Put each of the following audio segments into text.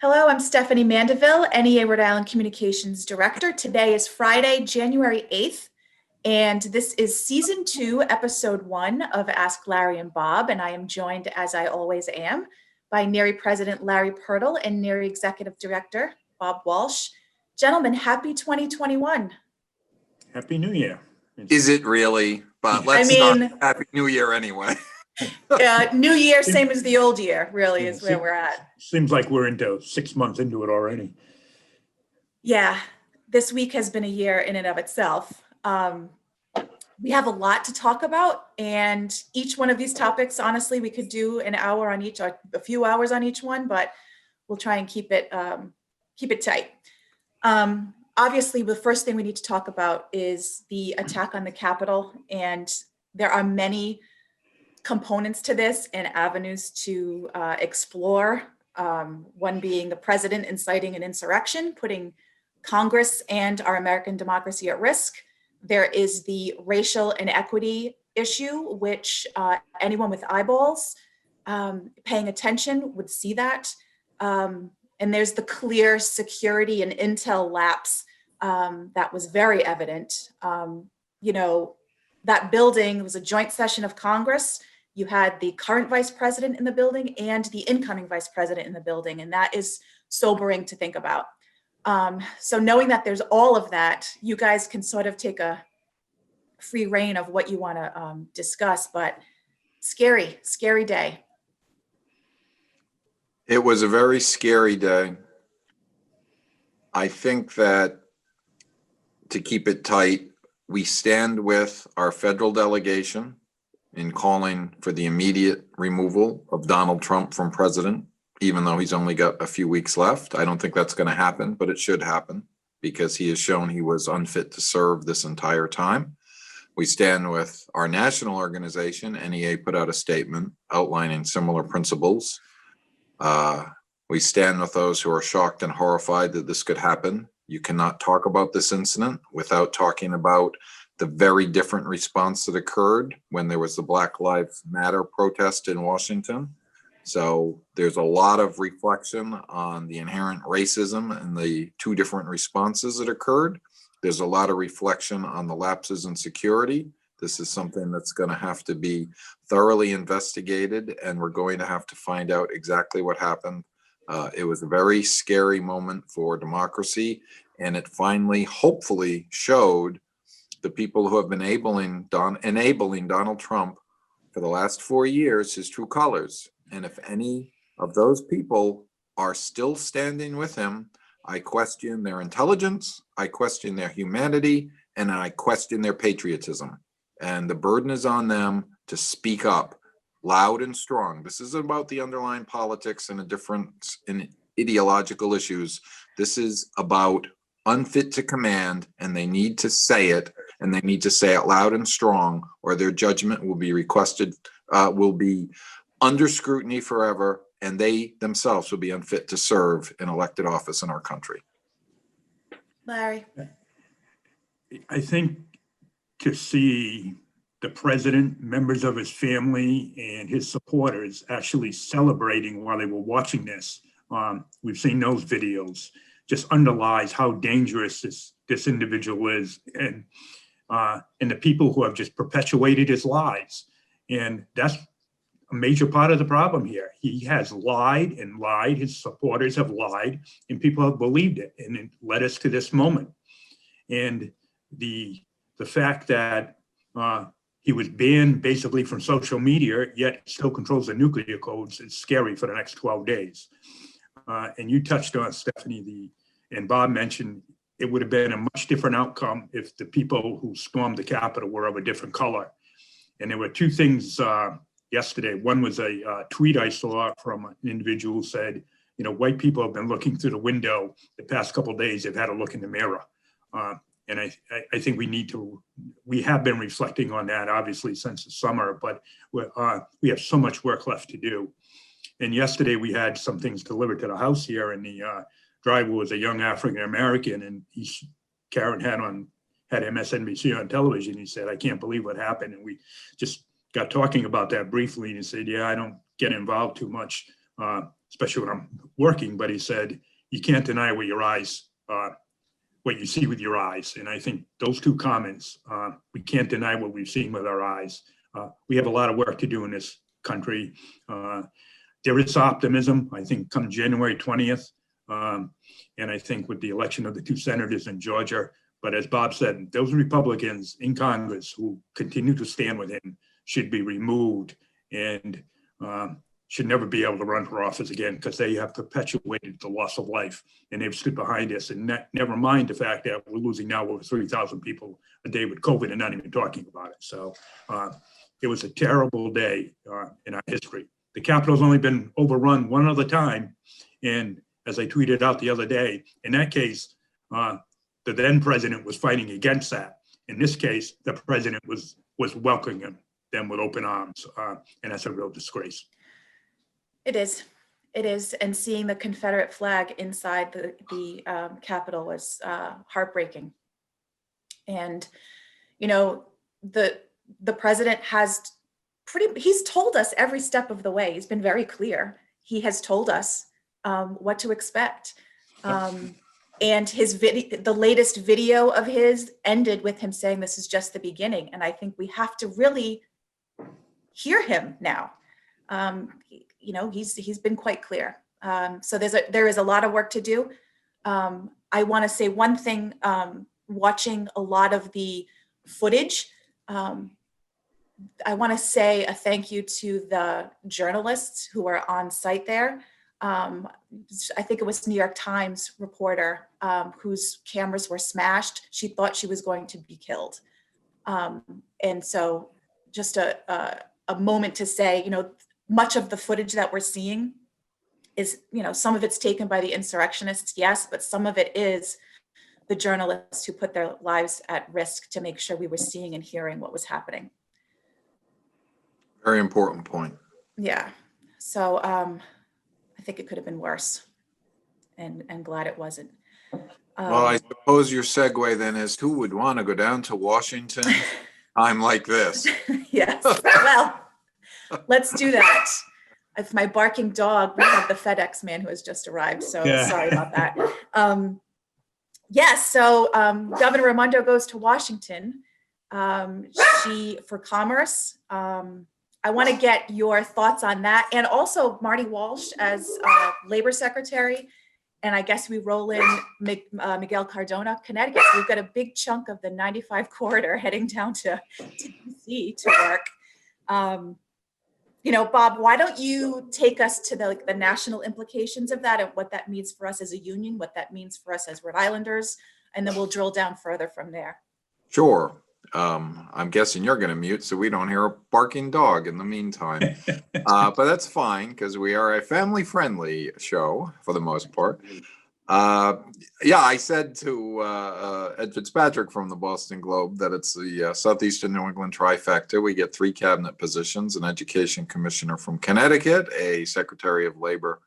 Hello, I'm Stephanie Mandeville, NEA Rhode Island Communications Director. Today is Friday, January 8th, and this is Season 2, Episode 1 of Ask Larry and Bob, and I am joined, as I always am, by NEARI President Larry Purtill and NEARI Executive Director Bob Walsh. Gentlemen, happy 2021. Happy New Year. Is it really? But let's start Happy New Year anyway. New year, same as the old year, really, is where we're at. Seems like we're into 6 months into it already. Yeah, this week has been a year in and of itself. We have a lot to talk about, and each one of these topics, honestly, we could do an hour on each, or a few hours on each one, but we'll try and keep it tight. Obviously, the first thing we need to talk about is the attack on the Capitol, and there are many components to this and avenues to explore. One being the president inciting an insurrection, putting Congress and our American democracy at risk. There is the racial inequity issue, which anyone with eyeballs paying attention would see that. And there's the clear security and intel lapse that was very evident. That building was a joint session of Congress. You had the current vice president in the building and the incoming vice president in the building, and that is sobering to think about. So knowing that there's all of that, you guys can sort of take a free reign of what you want to discuss, but scary day. It was a very scary day. I think that to keep it tight, we stand with our federal delegation in calling for the immediate removal of Donald Trump from president, even though he's only got a few weeks left. I don't think that's going to happen, but it should happen because he has shown he was unfit to serve this entire time. We stand with our national organization. NEA put out a statement outlining similar principles. We stand with those who are shocked and horrified that this could happen. You cannot talk about this incident without talking about the very different response that occurred when there was the Black Lives Matter protest in Washington. So there's a lot of reflection on the inherent racism and the two different responses that occurred. There's a lot of reflection on the lapses in security. This is something that's going to have to be thoroughly investigated, and we're going to have to find out exactly what happened. It was a very scary moment for democracy, and it finally, hopefully, showed the people who have been enabling Donald Trump for the last 4 years his true colors. And if any of those people are still standing with him, I question their intelligence, I question their humanity, and I question their patriotism. And the burden is on them to speak up loud and strong. This isn't about the underlying politics and a difference in ideological issues. This is about unfit to command, and they need to say it, and they need to say it loud and strong, or their judgment will be will be under scrutiny forever, and they themselves will be unfit to serve in elected office in our country. Larry. I think to see the president, members of his family, and his supporters actually celebrating while they were watching this, we've seen those videos, just underlies how dangerous this individual is, and the people who have just perpetuated his lies. And that's a major part of the problem here. He has lied and lied, his supporters have lied, and people have believed it, and it led us to this moment. And the fact that he was banned basically from social media, yet still controls the nuclear codes, is scary for the next 12 days. And you touched on, Stephanie, and Bob mentioned, it would have been a much different outcome if the people who stormed the Capitol were of a different color. And there were two things yesterday. One was a tweet I saw from an individual who said, white people have been looking through the window the past couple of days. They've had a look in the mirror. And I think we have been reflecting on that, obviously, since the summer, but we have so much work left to do. And yesterday we had some things delivered to the house here, and the driver was a young African-American, and Karen had MSNBC on television. He said, "I can't believe what happened." And we just got talking about that briefly, and he said, "Yeah, I don't get involved too much especially when I'm working, but he said, you can't deny what your eyes, what you see with your eyes. And I think those two comments, we can't deny what we've seen with our eyes. We have a lot of work to do in this country. There is optimism, I think, come January 20th. And I think with the election of the two senators in Georgia, but as Bob said, those Republicans in Congress who continue to stand with him should be removed and should never be able to run for office again, because they have perpetuated the loss of life and they've stood behind us. And never mind the fact that we're losing now over 3,000 people a day with COVID and not even talking about it. So it was a terrible day in our history. The Capitol's only been overrun one other time. And as I tweeted out the other day, in that case, the then president was fighting against that. In this case, the president was welcoming them with open arms. And that's a real disgrace. It is. And seeing the Confederate flag inside the Capitol was heartbreaking. And, you know, the president he's told us every step of the way. He's been very clear. He has told us what to expect. And the latest video of his ended with him saying, this is just the beginning. And I think we have to really hear him now. You know, he's been quite clear. So there is a lot of work to do. I want to say one thing, watching a lot of the footage, I want to say a thank you to the journalists who were on site there. I think it was New York Times reporter whose cameras were smashed. She thought she was going to be killed. And so just a moment to say, you know, much of the footage that we're seeing is, you know, some of it's taken by the insurrectionists, yes, but some of it is the journalists who put their lives at risk to make sure we were seeing and hearing what was happening. Very important point. Yeah. So I think it could have been worse, and glad it wasn't. Well, I suppose your segue then is, who would want to go down to Washington time like this? Yes. Well, let's do that. If my barking dog, we have the FedEx man who has just arrived. So sorry about that. Yes. So Governor Raimondo goes to Washington. For commerce. I want to get your thoughts on that. And also Marty Walsh as labor secretary. And I guess we roll in Miguel Cardona, Connecticut. So we've got a big chunk of the 95 corridor heading down to DC to work. You know, Bob, why don't you take us to the national implications of that and what that means for us as a union, what that means for us as Rhode Islanders, and then we'll drill down further from there. Sure. I'm guessing you're going to mute so we don't hear a barking dog in the meantime. But that's fine because we are a family-friendly show for the most part. Yeah, I said to Ed Fitzpatrick from the Boston Globe that it's the Southeastern New England trifecta. We get 3 cabinet positions, an education commissioner from Connecticut, a secretary of labor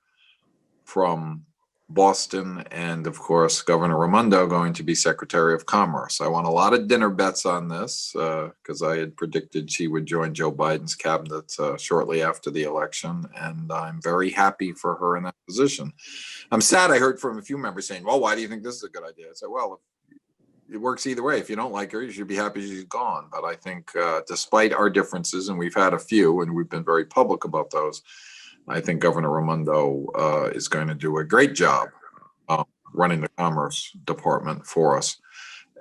from Boston, and of course, Governor Raimondo going to be Secretary of Commerce. I won a lot of dinner bets on this because I had predicted she would join Joe Biden's cabinet shortly after the election, and I'm very happy for her in that position. I'm sad I heard from a few members saying, well, why do you think this is a good idea? I said, well, it works either way. If you don't like her, you should be happy she's gone. But I think despite our differences, and we've had a few, and we've been very public about those, I think Governor Raimondo is going to do a great job running the Commerce Department for us,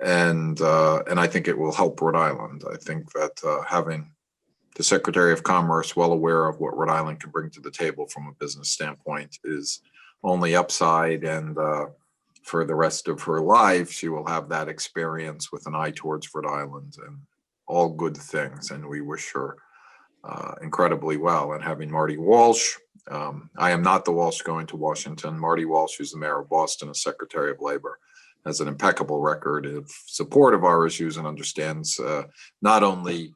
and I think it will help Rhode Island. I think that having the Secretary of Commerce well aware of what Rhode Island can bring to the table from a business standpoint is only upside, and for the rest of her life, she will have that experience with an eye towards Rhode Island, and all good things, and we wish her incredibly well. And having Marty Walsh, I am not the Walsh going to Washington. Marty Walsh, who's the mayor of Boston, as Secretary of Labor, has an impeccable record of support of our issues and understands not only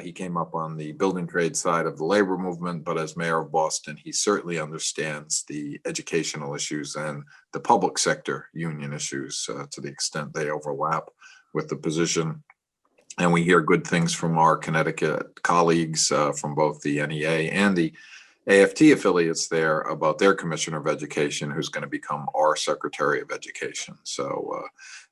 he came up on the building trade side of the labor movement, but as mayor of Boston, he certainly understands the educational issues and the public sector union issues to the extent they overlap with the position. And we hear good things from our Connecticut colleagues from both the NEA and the AFT affiliates there about their Commissioner of Education, who's going to become our Secretary of Education. So,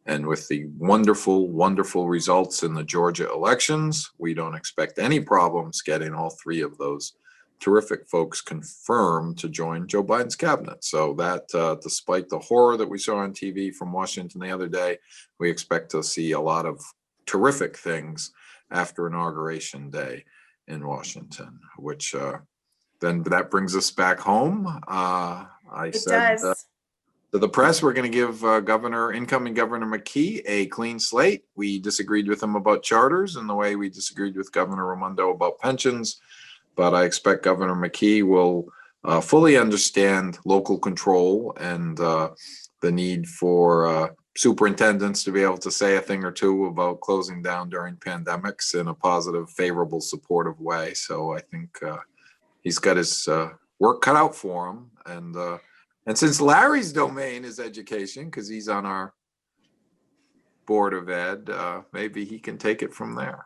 and with the wonderful, wonderful results in the Georgia elections, we don't expect any problems getting all three of those terrific folks confirmed to join Joe Biden's cabinet. So that despite the horror that we saw on TV from Washington the other day, we expect to see a lot of terrific things after Inauguration Day in Washington, which then that brings us back home. I said to the press, we're going to give incoming Governor McKee a clean slate. We disagreed with him about charters in the way we disagreed with Governor Raimondo about pensions, but I expect Governor McKee will fully understand local control and the need for superintendents to be able to say a thing or two about closing down during pandemics in a positive, favorable, supportive way. So I think he's got his work cut out for him. And since Larry's domain is education, because he's on our Board of Ed, maybe he can take it from there.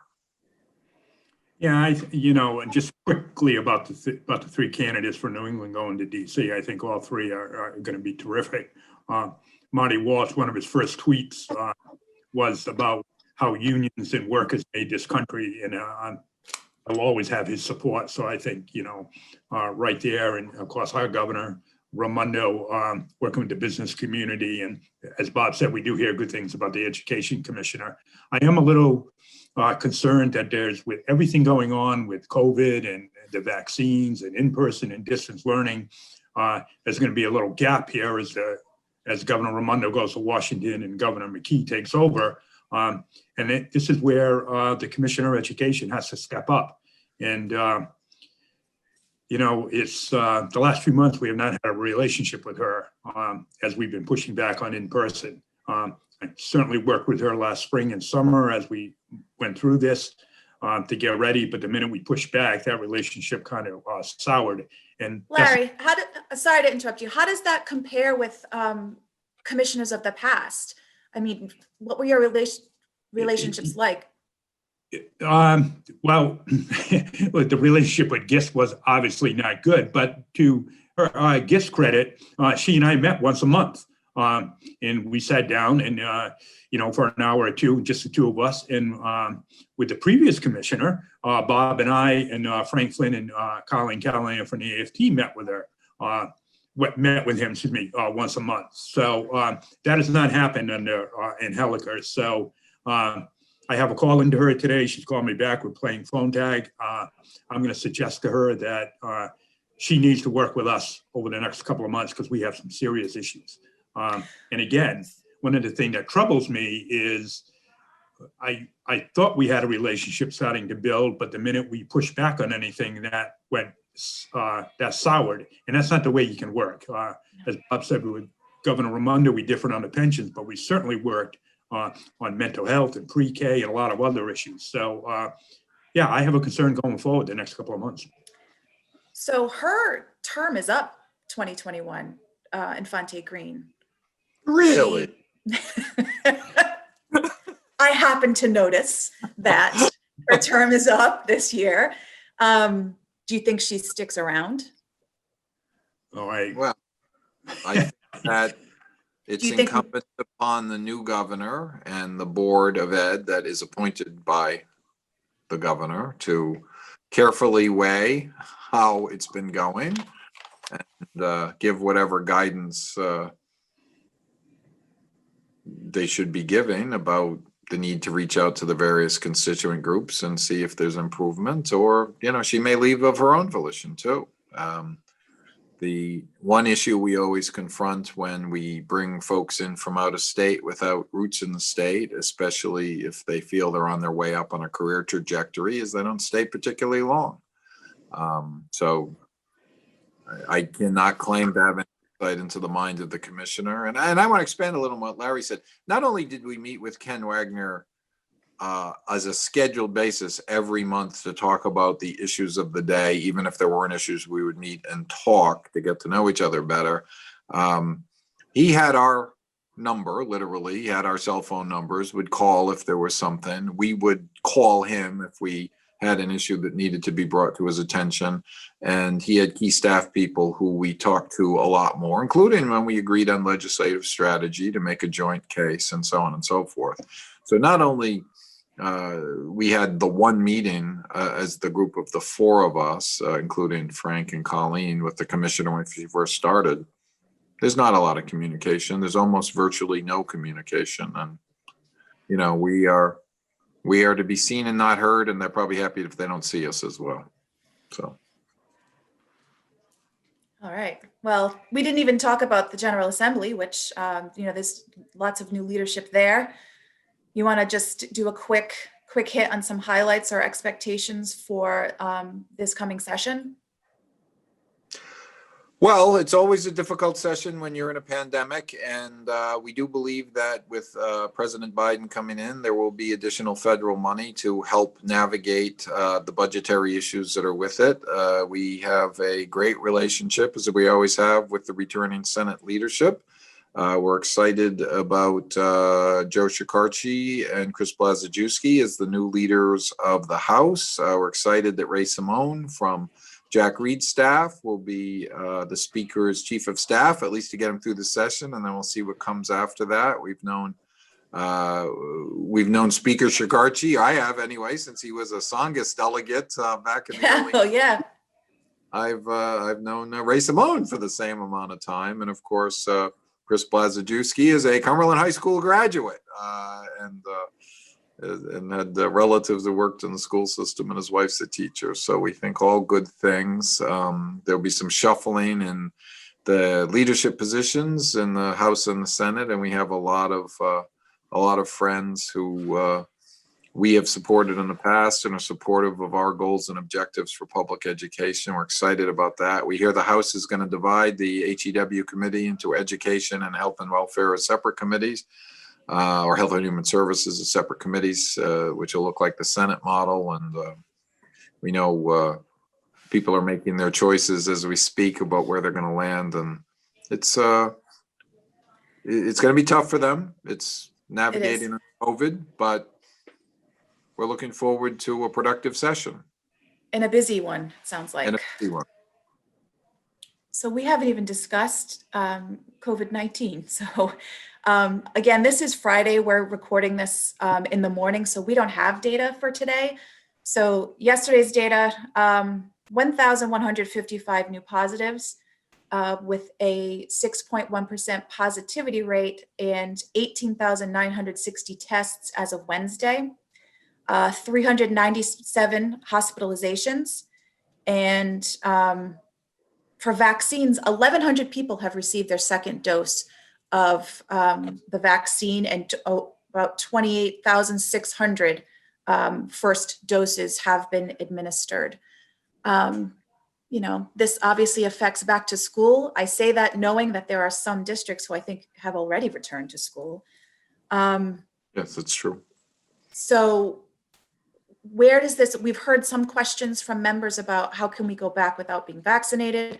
Yeah, and just quickly about the three candidates for New England going to DC, I think all three are going to be terrific. Marty Walsh, one of his first tweets was about how unions and workers made this country, and I'll always have his support. So I think, right there, and of course, our governor, Raimondo, working with the business community. And as Bob said, we do hear good things about the education commissioner. I am a little concerned that with everything going on with COVID and the vaccines and in-person and distance learning, there's going to be a little gap here as Governor Raimondo goes to Washington and Governor McKee takes over. And this is where the Commissioner of Education has to step up. And, it's the last few months we have not had a relationship with her as we've been pushing back on in-person. I certainly worked with her last spring and summer as we went through this to get ready. But the minute we pushed back, that relationship kind of soured. And Larry, sorry to interrupt you. How does that compare with commissioners of the past? I mean, what were your relationships like? Well, the relationship with Gist was obviously not good, but to her Gist's credit, she and I met once a month. And we sat down and, for an hour or two, just the two of us. And with the previous commissioner, Bob and I and Frank Flynn and Colleen Callahan from the AFT met with him, once a month. So that has not happened in Helliker. So I have a call into her today. She's called me back. We're playing phone tag. I'm going to suggest to her that she needs to work with us over the next couple of months because we have some serious issues. And again, one of the things that troubles me is I thought we had a relationship starting to build, but the minute we pushed back on anything, that soured. And that's not the way you can work. As Bob said, with Governor Raimondo, we differed on the pensions, but we certainly worked on mental health and pre-K and a lot of other issues. So I have a concern going forward the next couple of months. So her term is up 2021, Infante Green. Really? I happen to notice that her term is up this year. Do you think she sticks around? Well, I think that it's incumbent upon the new governor and the Board of Ed that is appointed by the governor to carefully weigh how it's been going and give whatever guidance they should be giving about the need to reach out to the various constituent groups and see if there's improvement, or, she may leave of her own volition too. The one issue we always confront when we bring folks in from out of state without roots in the state, especially if they feel they're on their way up on a career trajectory, is they don't stay particularly long. So I cannot claim to have any insight into the mind of the commissioner. And I want to expand a little on what Larry said. Not only did we meet with Ken Wagner as a scheduled basis every month to talk about the issues of the day, even if there weren't issues, we would meet and talk to get to know each other better. He had our number, literally, he had our cell phone numbers, would call if there was something. We would call him if we had an issue that needed to be brought to his attention. And he had key staff people who we talked to a lot more, including when we agreed on legislative strategy to make a joint case and so on and so forth. So not only we had the one meeting as the group of the four of us, including Frank and Colleen with the commissioner when she first started. There's not a lot of communication. There's almost virtually no communication. And, you know, we are to be seen and not heard, and they're probably happy if they don't see us as well. So. All right. Well, we didn't even talk about the General Assembly, which, you know, there's lots of new leadership there. You want to just do a quick hit on some highlights or expectations for this coming session? Well, it's always a difficult session when you're in a pandemic, and we do believe that with President Biden coming in, there will be additional federal money to help navigate the budgetary issues that are with it. We have a great relationship, as we always have, with the returning Senate leadership. We're excited about Joe Shikarchi and Chris Blazajewski as the new leaders of the House. We're excited that Ray Simone from Jack Reed's staff will be the Speaker's chief of staff, at least to get him through the session, and then we'll see what comes after that. We've known Speaker Shikarchi. I have anyway, since he was a Tsongas delegate back in the early. Oh yeah. I've known Ray Simone for the same amount of time, and of course Chris Blazajewski is a Cumberland High School graduate and had relatives that worked in the school system, and his wife's a teacher. So we think all good things. There'll be some shuffling in the leadership positions in the House and the Senate, and we have a lot of friends who we have supported in the past and are supportive of our goals and objectives for public education. We're excited about that. We hear the House is going to divide the HEW committee into education and health and welfare as separate committees. Or Health and Human Services as separate committees, which will look like the Senate model. And we know people are making their choices as we speak about where they're going to land. And it's going to be tough for them. It's navigating COVID, but we're looking forward to a productive session. And a busy one, sounds like. And a busy one. So we haven't even discussed COVID-19. So again, this is Friday. We're recording this in the morning, so we don't have data for today. So yesterday's data, 1,155 new positives with a 6.1% positivity rate and 18,960 tests as of Wednesday, 397 hospitalizations, and for vaccines, 1,100 people have received their second dose of the vaccine, and about 28,600 first doses have been administered. You know, this obviously affects back to school. I say that knowing that there are some districts who I think have already returned to school. Yes, that's true. So where does this, we've heard some questions from members about how can we go back without being vaccinated?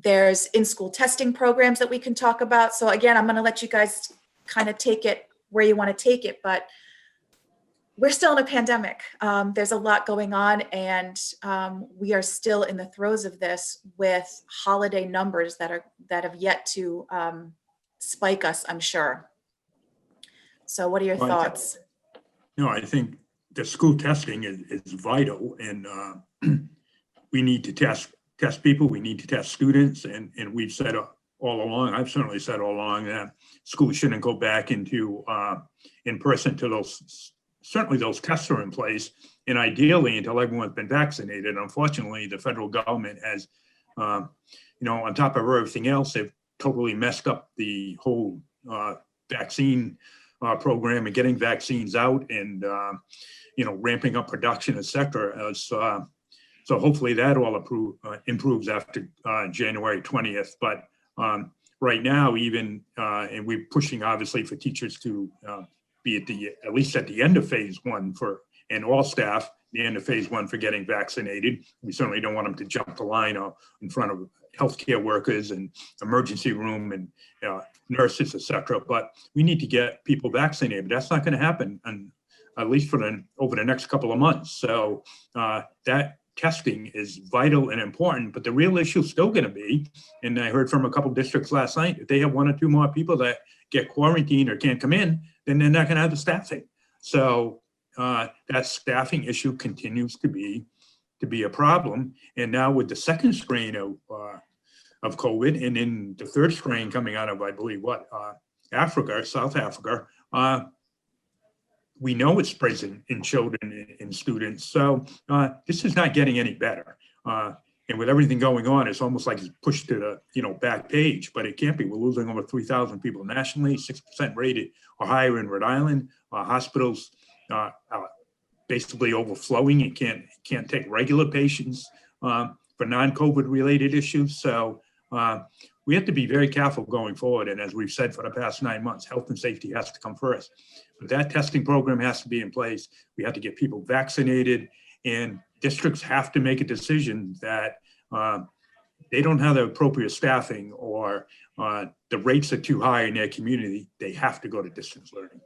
There's in-school testing programs that we can talk about. So again, I'm going to let you guys kind of take it where you want to take it, but we're still in a pandemic. There's a lot going on, and we are still in the throes of this with holiday numbers that have yet to spike us, I'm sure. So what are your thoughts? I think the school testing is vital, and we need to test people, we need to test students, and we've said all along, I've certainly said all along, that schools shouldn't go back into in person till those tests are in place, and ideally until everyone's been vaccinated. Unfortunately, the federal government has, on top of everything else, they've totally messed up the whole vaccine program and getting vaccines out, and ramping up production, et cetera. So hopefully that all improves after January 20th. But right now, even, and we're pushing obviously for teachers to be at least at the end of phase one and all staff, the end of phase one for getting vaccinated. We certainly don't want them to jump the line in front of healthcare workers and emergency room and nurses, et cetera. But we need to get people vaccinated. But that's not going to happen at least for over the next couple of months. So that testing is vital and important, but the real issue is still going to be, and I heard from a couple of districts last night, if they have 1 or 2 more people that get quarantined or can't come in, then they're not going to have the staffing. So that staffing issue continues to be a problem. And now with the second strain of COVID, and then the third strain coming out of, I believe, Africa, South Africa, we know it spreads in children and students. So this is not getting any better. And with everything going on, it's almost like it's pushed to the back page, but it can't be. We're losing over 3,000 people nationally, 6% rated or higher in Rhode Island. Hospitals basically overflowing. It can't take regular patients for non-COVID related issues. So we have to be very careful going forward. And as we've said for the past 9 months, health and safety has to come first. But that testing program has to be in place. We have to get people vaccinated, and districts have to make a decision that they don't have the appropriate staffing, or the rates are too high in their community. They have to go to distance learning.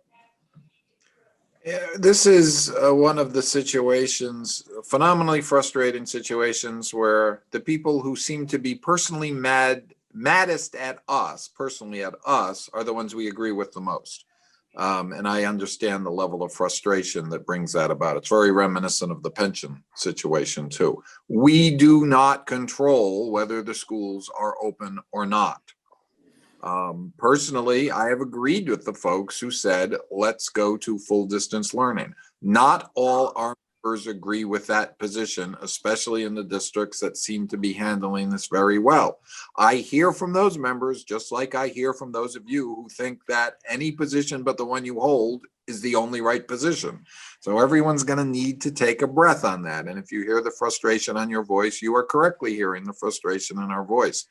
Yeah, this is one of the situations, phenomenally frustrating situations, where the people who seem to be personally maddest at us, are the ones we agree with the most. And I understand the level of frustration that brings that about. It's very reminiscent of the pension situation too. We do not control whether the schools are open or not. Personally, I have agreed with the folks who said, let's go to full distance learning. Not all our members agree with that position, especially in the districts that seem to be handling this very well. I hear from those members, just like I hear from those of you who think that any position but the one you hold is the only right position. So everyone's going to need to take a breath on that. And if you hear the frustration on your voice, you are correctly hearing the frustration in our voice.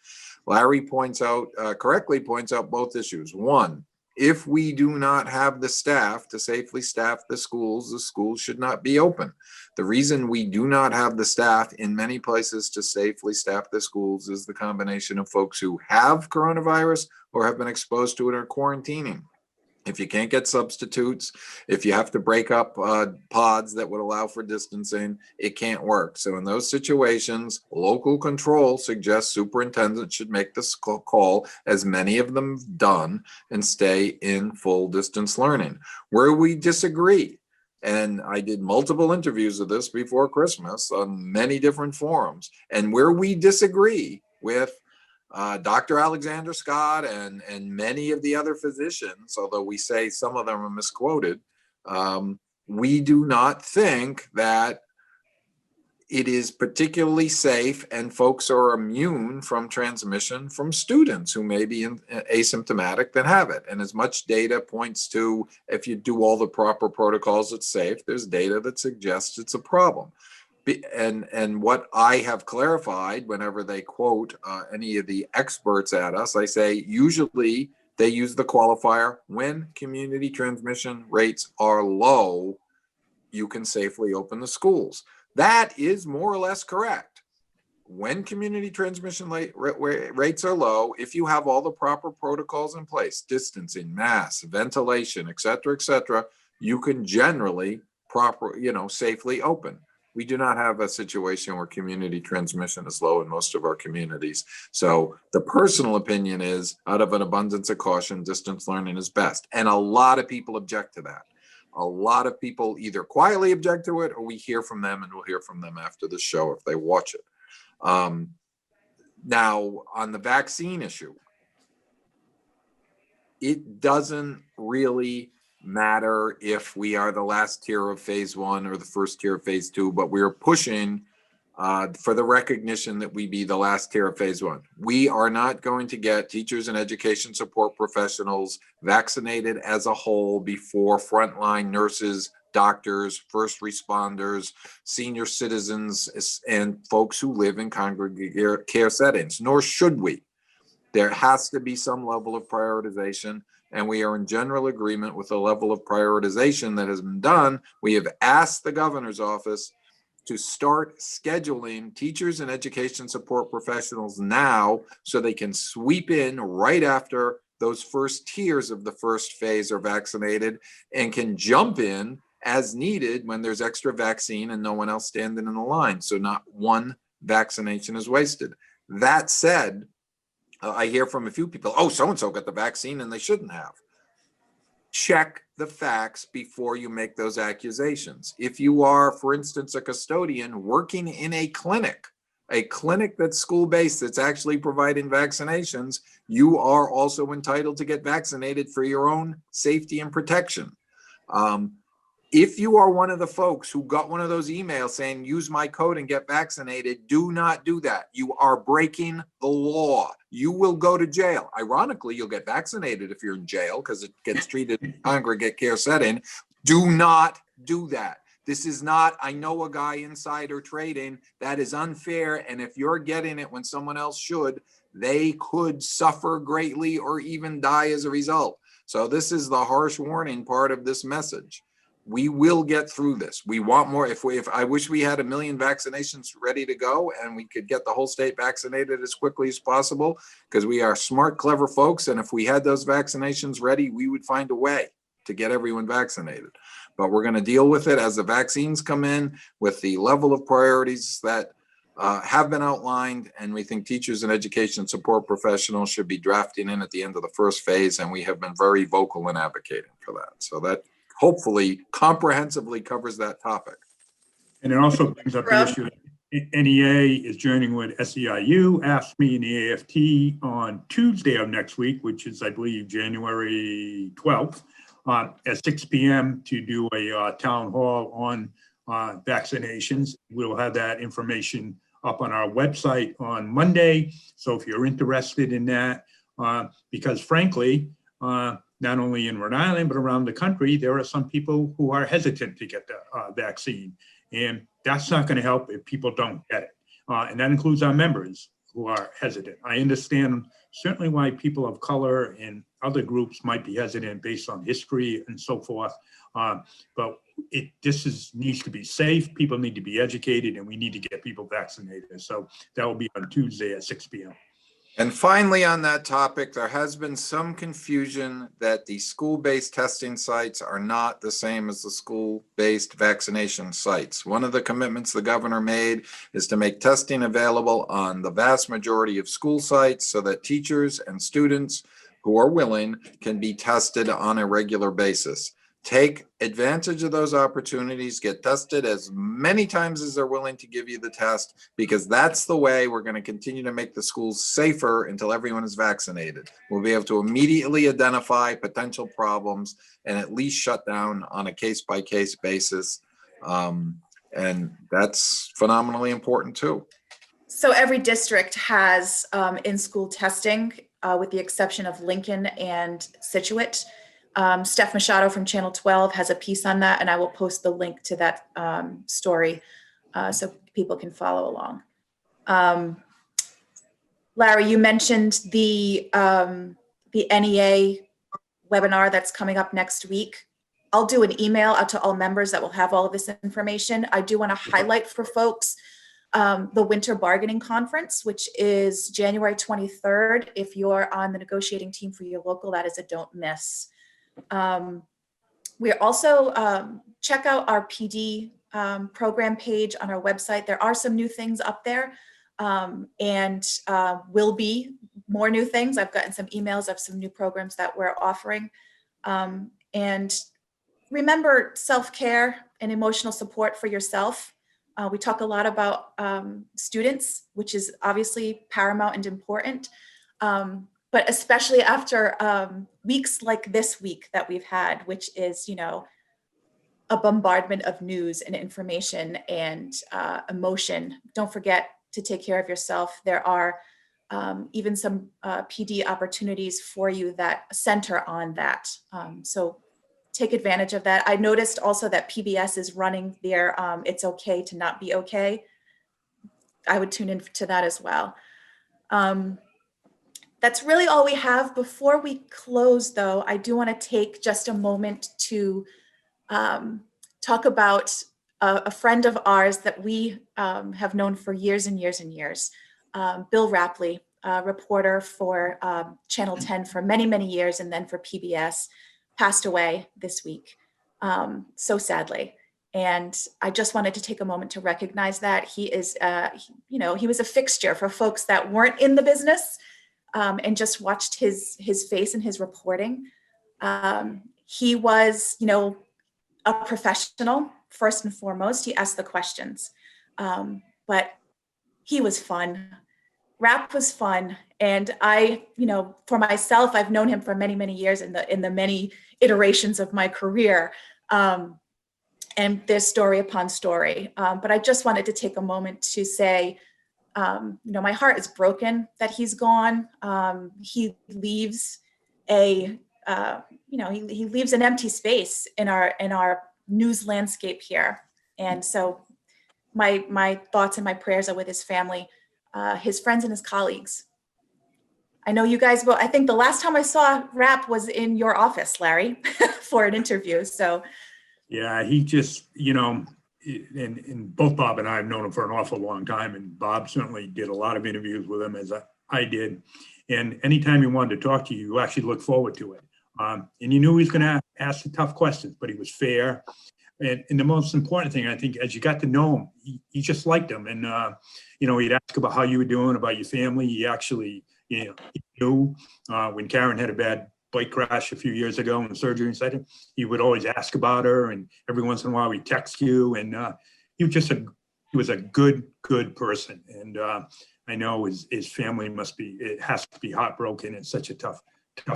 Larry correctly points out both issues. One, if we do not have the staff to safely staff the schools should not be open. The reason we do not have the staff in many places to safely staff the schools is the combination of folks who have coronavirus or have been exposed to it or quarantining. If you can't get substitutes, if you have to break up pods that would allow for distancing, it can't work. So in those situations, local control suggests superintendents should make this call, as many of them have done, and stay in full distance learning. Where we disagree, and I did multiple interviews of this before Christmas on many different forums, and where we disagree with Dr. Alexander Scott and many of the other physicians, although we say some of them are misquoted, we do not think that it is particularly safe and folks are immune from transmission from students who may be asymptomatic that have it. And as much data points to, if you do all the proper protocols, it's safe, there's data that suggests it's a problem. And what I have clarified whenever they quote any of the experts at us, I say usually they use the qualifier, when community transmission rates are low, you can safely open the schools. That is more or less correct. When community transmission rates are low, if you have all the proper protocols in place, distancing, masks, ventilation, et cetera, you can generally safely open. We do not have a situation where community transmission is low in most of our communities. So the personal opinion is, out of an abundance of caution, distance learning is best. And a lot of people object to that. A lot of people either quietly object to it, or we hear from them, and we'll hear from them after the show if they watch it. Now, on the vaccine issue, it doesn't really matter if we are the last tier of phase 1 or the first tier of phase 2, but we're pushing for the recognition that we be the last tier of phase 1. We are not going to get teachers and education support professionals vaccinated as a whole before frontline nurses, doctors, first responders, senior citizens, and folks who live in congregate care settings, nor should we. There has to be some level of prioritization, and we are in general agreement with the level of prioritization that has been done. We have asked the governor's office to start scheduling teachers and education support professionals now so they can sweep in right after those first tiers of the first phase are vaccinated and can jump in as needed when there's extra vaccine and no one else standing in the line. So not one vaccination is wasted. That said, I hear from a few people, oh, so-and-so got the vaccine and they shouldn't have. Check the facts before you make those accusations. If you are, for instance, a custodian working in a clinic that's school-based, that's actually providing vaccinations, you are also entitled to get vaccinated for your own safety and protection. If you are one of the folks who got one of those emails saying, use my code and get vaccinated, do not do that. You are breaking the law. You will go to jail. Ironically, you'll get vaccinated if you're in jail because it gets treated in congregate care setting. Do not do that. This is not, I know a guy insider trading. That is unfair. And if you're getting it when someone else should, they could suffer greatly or even die as a result. So this is the harsh warning part of this message. We will get through this. We want more. If I wish we had 1 million vaccinations ready to go and we could get the whole state vaccinated as quickly as possible, because we are smart, clever folks. And if we had those vaccinations ready, we would find a way to get everyone vaccinated. But we're going to deal with it as the vaccines come in with the level of priorities that have been outlined. And we think teachers and education support professionals should be drafting in at the end of the first phase. And we have been very vocal in advocating for that. So that hopefully comprehensively covers that topic. And it also brings up the issue that NEA is joining with SEIU, AFSCME, and the AFT on Tuesday of next week, which is, I believe, January 12th, at 6 p.m. to do a town hall on vaccinations. We'll have that information up on our website on Monday. So if you're interested in that, because frankly, not only in Rhode Island, but around the country, there are some people who are hesitant to get the vaccine. And that's not going to help if people don't get it. And that includes our members who are hesitant. I understand certainly why people of color and other groups might be hesitant based on history and so forth. But needs to be safe. People need to be educated, and we need to get people vaccinated. So that will be on Tuesday at 6 p.m. And finally, on that topic, there has been some confusion that the school-based testing sites are not the same as the school-based vaccination sites. One of the commitments the governor made is to make testing available on the vast majority of school sites so that teachers and students who are willing can be tested on a regular basis. Take advantage of those opportunities, get tested as many times as they're willing to give you the test, because that's the way we're going to continue to make the schools safer until everyone is vaccinated. We'll be able to immediately identify potential problems and at least shut down on a case-by-case basis. And that's phenomenally important too. So every district has in-school testing, with the exception of Lincoln and Situate. Steph Machado from Channel 12 has a piece on that, and I will post the link to that story so people can follow along. Larry, you mentioned the NEA webinar that's coming up next week. I'll do an email out to all members that will have all of this information. I do want to highlight for folks the Winter Bargaining Conference, which is January 23rd. If you're on the negotiating team for your local, that is a don't miss. We're also, check out our PD program page on our website. There are some new things up there, and will be more new things. I've gotten some emails of some new programs that we're offering. And remember self-care and emotional support for yourself. We talk a lot about students, which is obviously paramount and important. But especially after weeks like this week that we've had, which is, a bombardment of news and information and emotion. Don't forget to take care of yourself. There are even some PD opportunities for you that center on that. So take advantage of that. I noticed also that PBS is running their It's Okay to Not Be Okay. I would tune into that as well. That's really all we have. Before we close, though, I do want to take just a moment to talk about a friend of ours that we have known for years and years and years, Bill Rappley, reporter for Channel 10 for many, many years, and then for PBS, passed away this week. so sadly. And I just wanted to take a moment to recognize that he is, he was a fixture for folks that weren't in the business and just watched his face and his reporting. He was, a professional first and foremost. He asked the questions, but he was fun. Rapp was fun. And I, for myself, I've known him for many, many years in the many iterations of my career. And there's story upon story. But I just wanted to take a moment to say, my heart is broken that he's gone. He leaves he leaves an empty space in our news landscape here. And so my thoughts and my prayers are with his family, his friends and his colleagues. I know you guys will. I think the last time I saw Rapp was in your office, Larry, for an interview. So. Yeah, he just, and both Bob and I have known him for an awful long time, and Bob certainly did a lot of interviews with him, as I did. And anytime he wanted to talk to you, you actually look forward to it. And you knew he was going to ask the tough questions, but he was fair. And the most important thing, I think, as you got to know him, you just liked him. And, he'd ask about how you were doing, about your family. He actually, he knew when Karen had a bad bike crash a few years ago in the surgery center, he would always ask about her, and every once in a while he'd text you, and he was a good person. And I know his family has to be heartbroken. It's such a tough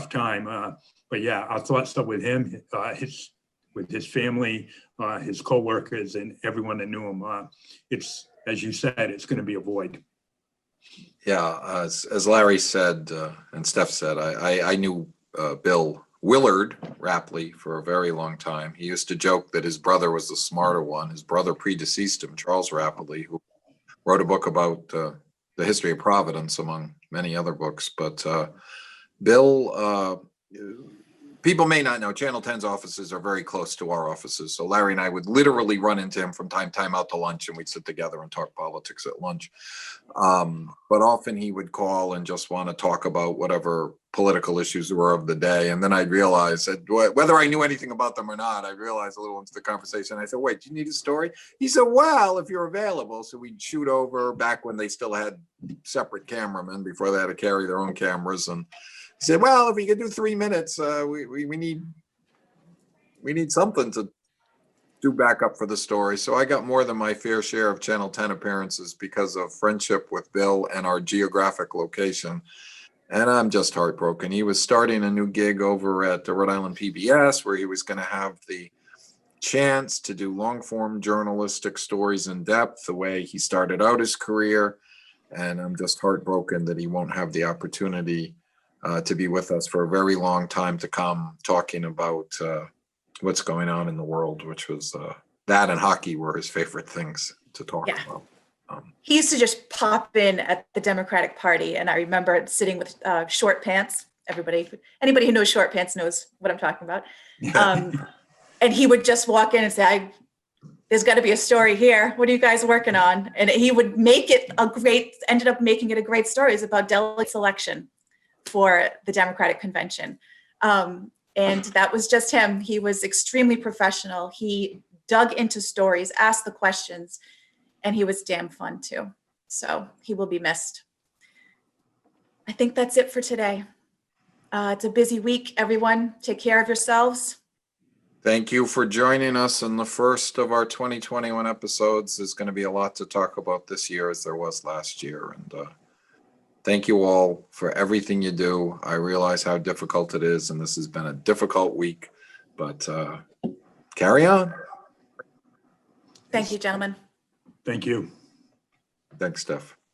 time. But yeah, our thoughts are with him, with his family, his coworkers, and everyone that knew him. It's, as you said, it's going to be a void. Yeah, as Larry said, and Steph said, I knew Bill Willard Rapley for a very long time. He used to joke that his brother was the smarter one. His brother predeceased him, Charles Rapley, who wrote a book about the history of Providence, among many other books. But Bill, people may not know, Channel 10's offices are very close to our offices. So Larry and I would literally run into him from time to time out to lunch, and we'd sit together and talk politics at lunch. But often he would call and just want to talk about whatever political issues were of the day. And then I'd realize that whether I knew anything about them or not, I realized a little into the conversation. I said, wait, do you need a story? He said, well, if you're available. So we'd shoot over back when they still had separate cameramen before they had to carry their own cameras. And he said, well, if we could do 3 minutes, we need something to do back up for the story. So I got more than my fair share of Channel 10 appearances because of friendship with Bill and our geographic location. And I'm just heartbroken. He was starting a new gig over at the Rhode Island PBS, where he was going to have the chance to do long form journalistic stories in depth, the way he started out his career. And I'm just heartbroken that he won't have the opportunity to be with us for a very long time to come, talking about what's going on in the world, which was that and hockey were his favorite things to talk about. He used to just pop in at the Democratic Party, and I remember sitting with short pants. Anybody who knows short pants knows what I'm talking about. And he would just walk in and say, there's got to be a story here. What are you guys working on? And he would ended up making it a great story. It's about delegate selection for the Democratic convention. And that was just him. He was extremely professional. He dug into stories, asked the questions, and he was damn fun too. So he will be missed. I think that's it for today. It's a busy week, everyone. Take care of yourselves. Thank you for joining us in the first of our 2021 episodes. There's going to be a lot to talk about this year, as there was last year. And thank you all for everything you do. I realize how difficult it is, and this has been a difficult week, but carry on. Thank you, gentlemen. Thank you. Thanks, Steph.